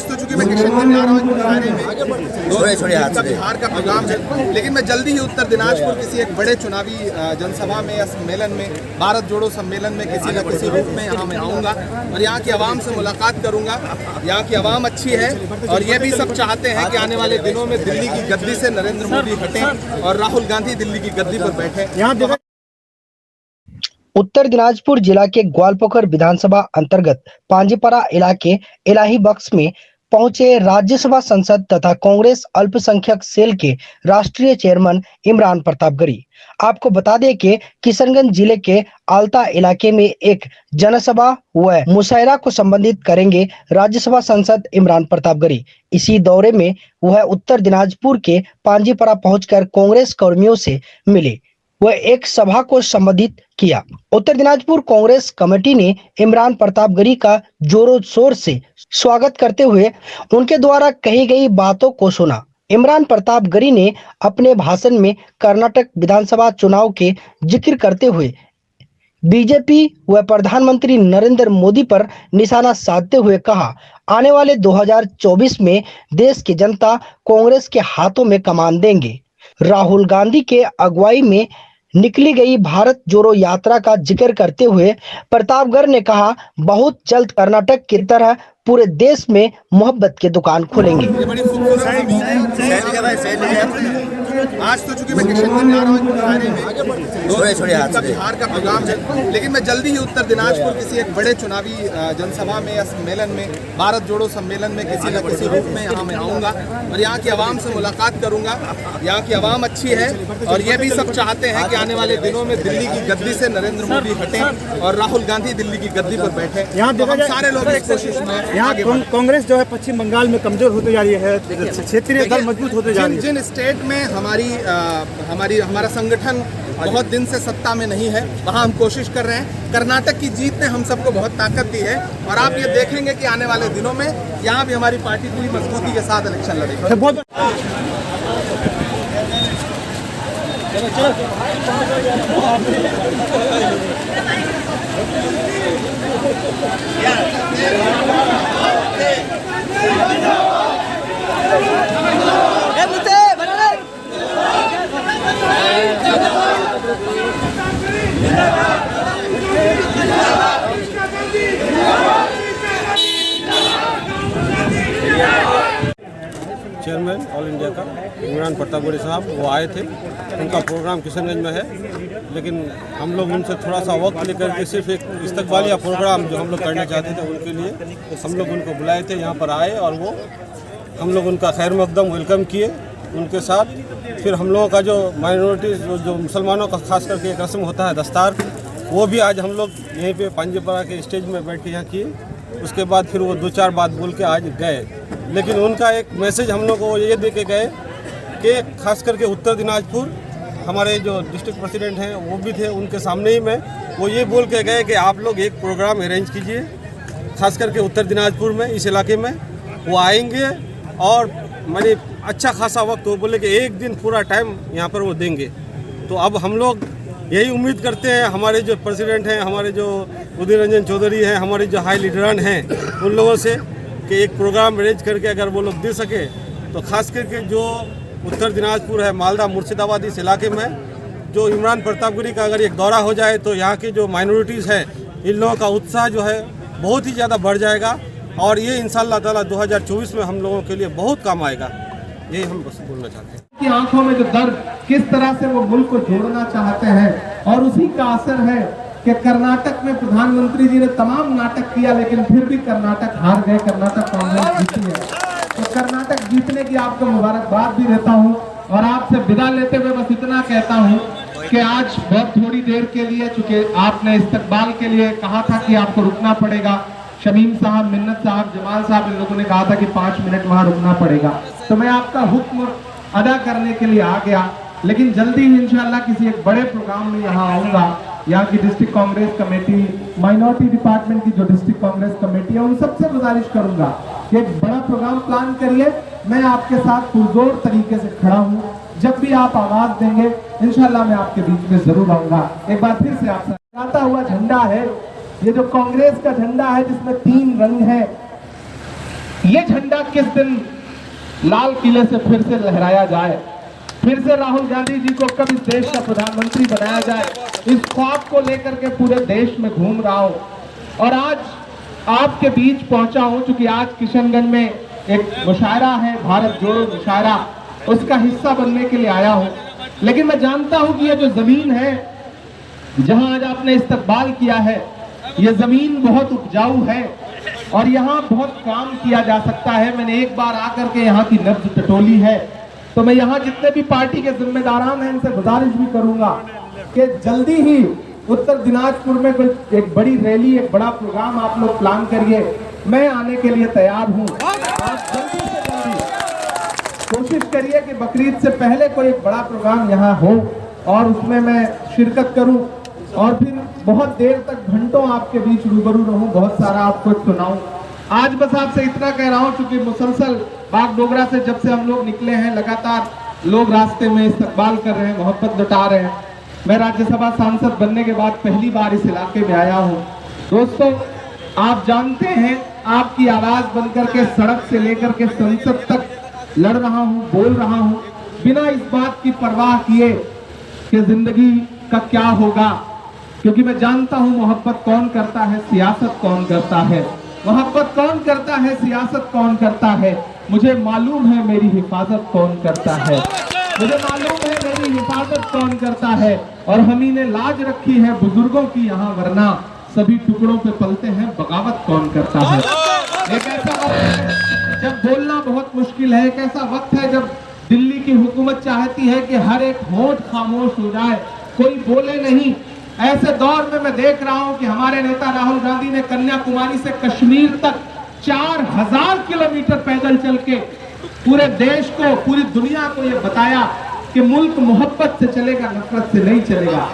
आज तो चूंकि मैं किशनगंज जा रहा हूँ में बिहार का प्रोग्राम है, लेकिन मैं जल्दी ही उत्तर दिनाजपुर किसी एक बड़े चुनावी जनसभा में या सम्मेलन में, भारत जोड़ो सम्मेलन में किसी न किसी रूप में यहाँ मैं आऊँगा और यहाँ की आवाम से मुलाकात करूँगा। यहाँ की आवाम अच्छी है और ये भी सब चाहते हैं कि आने वाले दिनों में दिल्ली की गद्दी से नरेंद्र मोदी हटें और राहुल गांधी दिल्ली की गद्दी पर बैठे। उत्तर दिनाजपुर जिला के ग्वालपोखर विधानसभा अंतर्गत पांजीपरा इलाके इलाही बख्श में पहुंचे राज्यसभा सांसद तथा कांग्रेस अल्पसंख्यक सेल के राष्ट्रीय चेयरमैन इमरान प्रतापगढ़ी। आपको बता दें कि किशनगंज जिले के आलता इलाके में एक जनसभा व मुशायरा को संबोधित करेंगे राज्यसभा सांसद इमरान प्रतापगढ़ी। इसी दौरे में वह उत्तर दिनाजपुर के पांजीपरा पहुंचकर कांग्रेस कर्मियों से मिले वह एक सभा को संबोधित किया। उत्तर दिनाजपुर कांग्रेस कमेटी ने इमरान प्रतापगढ़ी का जोरों शोर से स्वागत करते हुए उनके द्वारा कही गई बातों को सुना। इमरान प्रतापगढ़ी ने अपने भाषण में कर्नाटक विधानसभा चुनाव के जिक्र करते हुए बीजेपी व प्रधानमंत्री नरेंद्र मोदी पर निशाना साधते हुए कहा, आने वाले 2024 में देश की जनता कांग्रेस के हाथों में कमान देंगे। राहुल गांधी के अगुवाई में निकली गई भारत जोड़ो यात्रा का जिक्र करते हुए प्रतापगढ़ ने कहा, बहुत जल्द कर्नाटक की तरह पूरे देश में मोहब्बत की दुकान खोलेंगे। आज तो चूंकि मैं किशनगंज जा रहा हूँ बिहार का प्रोग्राम है, लेकिन मैं जल्दी ही उत्तर दिनाजपुर किसी एक बड़े चुनावी जनसभा में या सम्मेलन में, भारत जोड़ो सम्मेलन में किसी न किसी रूप में यहाँ मैं आऊँगा और यहाँ की आवाम से मुलाकात करूँगा। यहाँ की आवाम अच्छी है और ये भी सब चाहते हैं कि आने वाले दिनों में दिल्ली की गद्दी से नरेंद्र मोदी हटें और राहुल गांधी दिल्ली की गद्दी पर बैठे। यहाँ सारे लोग इस कोशिश में यहाँ कांग्रेस जो है पश्चिम बंगाल में कमजोर होते जा रही है, क्षेत्रीय दल मजबूत होते जा रही है। जिन स्टेट में हमारा संगठन बहुत दिन से सत्ता में नहीं है, वहाँ हम कोशिश कर रहे हैं। कर्नाटक की जीत ने हम सबको बहुत ताकत दी है और आप ये देखेंगे कि आने वाले दिनों में यहाँ भी हमारी पार्टी पूरी मजबूती के साथ इलेक्शन लड़ेगी। चेयरमैन ऑल इंडिया का इमरान प्रतापगढ़ी साहब वो आए थे, उनका प्रोग्राम किशनगंज में है, लेकिन हम लोग उनसे थोड़ा सा वक्त लेकर के सिर्फ एक इस्तकबालिया प्रोग्राम जो हम लोग करना चाहते थे उनके लिए हम लोग उनको बुलाए थे। यहाँ पर आए और वो हम लोग उनका खैर मकदम वेलकम किए उनके साथ। फिर हम लोगों का जो माइनॉरिटीज़ जो मुसलमानों का खास करके एक रस्म होता है दस्तार, वो भी आज हम लोग यहीं पे पांजीपरा के स्टेज में बैठ के यहाँ किए। उसके बाद फिर वो 2-4 बात बोल के आज गए, लेकिन उनका एक मैसेज हम लोग को ये दे के गए कि खास करके उत्तर दिनाजपुर हमारे जो डिस्ट्रिक्ट प्रेसिडेंट हैं वो भी थे, उनके सामने ही में वो ये बोल के गए कि आप लोग एक प्रोग्राम अरेंज कीजिए, खास करके उत्तर दिनाजपुर में इस इलाके में वो आएंगे और मैंने अच्छा खासा वक्त, वो बोले कि एक दिन पूरा टाइम यहाँ पर वो देंगे। तो अब हम लोग यही उम्मीद करते हैं हमारे जो प्रेसिडेंट हैं, हमारे जो उदय रंजन चौधरी हैं, हमारे जो हाई लीडरान हैं, उन लोगों से कि एक प्रोग्राम अरेंज करके अगर वो लोग दे सके तो खास करके जो उत्तर दिनाजपुर है, मालदा, मुर्शिदाबाद, इस इलाके में जो इमरान प्रतापगढ़ी का अगर एक दौरा हो जाए तो यहाँ की जो माइनॉरिटीज़ है इन लोगों का उत्साह जो है बहुत ही ज़्यादा बढ़ जाएगा और ये इंशाअल्लाह ताला 2024 में हम लोगों के लिए बहुत काम आएगा। यही हम बस बोलना चाहते हैं कि आंखों में जो दर्द, किस तरह से वो मुल्क को जोड़ना चाहते हैं और उसी का असर है कि कर्नाटक में प्रधानमंत्री जी ने तमाम नाटक किया, लेकिन फिर भी कर्नाटक हार गए, कर्नाटक कांग्रेस जीती है। तो कर्नाटक जीतने की आपको मुबारकबाद भी देता हूं और आपसे विदा लेते हुए बस इतना कहता हूं कि आज बहुत थोड़ी देर के लिए, चूंकि आपने इस्तकबाल के लिए कहा था कि आपको रुकना पड़ेगा, शमीम साहब, मिन्नत साहब, जमाल साहब, इन लोगों ने कहा था कि 5 मिनट वहां रुकना पड़ेगा, तो मैं आपका हुक्म अदा करने के लिए आ गया। लेकिन जल्दी ही इंशाल्लाह किसी एक बड़े प्रोग्राम में यहाँ आऊँगा। यहाँ की district Congress committee, minority department की जो डिस्ट्रिक्ट कांग्रेस कमेटी है, उन सबसे गुजारिश करूंगा कि एक बड़ा प्रोग्राम प्लान करिए। मैं आपके साथ पुरजोर तरीके से खड़ा हूँ, जब भी आप आवाज देंगे इंशाल्लाह मैं आपके बीच में जरूर आऊंगा। एक बार फिर से आपसे लहराता हुआ झंडा है, ये जो कांग्रेस का झंडा है जिसमें 3 रंग है, ये झंडा किस दिन लाल किले से फिर से लहराया जाए, फिर से राहुल गांधी जी को कब इस देश का प्रधानमंत्री बनाया जाए, इस ख्वाब को लेकर के पूरे देश में घूम रहा हूं। और आज आपके बीच पहुंचा हूं क्योंकि आज किशनगंज में एक मुशायरा है, भारत जोड़ो मुशायरा, उसका हिस्सा बनने के लिए आया हूं। लेकिन मैं जानता हूं कि ये जो जमीन है जहां आज आपने इस्तकबाल किया है, ये जमीन बहुत उपजाऊ है और यहाँ बहुत काम किया जा सकता है। मैंने एक बार आकर के यहाँ की नब्ज टटोली है, तो मैं यहाँ जितने भी पार्टी के जिम्मेदारान हैं इनसे गुजारिश भी करूंगा कि जल्दी ही उत्तर दिनाजपुर में कोई एक बड़ी रैली, एक बड़ा प्रोग्राम आप लोग प्लान करिए। मैं आने के लिए तैयार हूँ। आप जल्दी से जल्दी कोशिश करिए कि बकरीद से पहले कोई एक बड़ा प्रोग्राम यहाँ हो और उसमें मैं शिरकत करूँ और फिर बहुत देर तक घंटों आपके बीच रूबरू रहूं, बहुत सारा आपको सुनाऊं। आज बस आपसे इतना कह रहा हूं क्योंकि मुसलसल बागडोगरा से जब से हम लोग निकले हैं लगातार लोग रास्ते में इस्तकबाल कर रहे हैं, मोहब्बत लुटा रहे हैं। मैं राज्यसभा सांसद बनने के बाद पहली बार इस इलाके में आया हूं। दोस्तों, आप जानते हैं आपकी आवाज बनकर के सड़क से लेकर के संसद तक लड़ रहा हूं, बोल रहा हूं, बिना इस बात की परवाह किए कि जिंदगी का क्या होगा, क्योंकि मैं जानता हूं मोहब्बत कौन करता है, सियासत कौन करता है। मोहब्बत कौन करता है, सियासत कौन करता है, मुझे मालूम है मेरी हिफाजत कौन करता है, मुझे मालूम है मेरी हिफाजत कौन करता है। और हम ही ने लाज रखी है बुजुर्गों की यहाँ, वरना सभी टुकड़ों पे पलते हैं, बगावत कौन करता है। एक ऐसा वक्त है जब बोलना बहुत मुश्किल है, एक ऐसा वक्त है जब दिल्ली की हुकूमत चाहती है कि हर एक होंठ खामोश हो जाए, कोई बोले नहीं। ऐसे दौर में मैं देख रहा हूं कि हमारे नेता राहुल गांधी ने कन्याकुमारी से कश्मीर तक 4000 किलोमीटर पैदल चल के पूरे देश को, पूरी दुनिया को ये बताया कि मुल्क मोहब्बत से चलेगा, नफरत से नहीं चलेगा।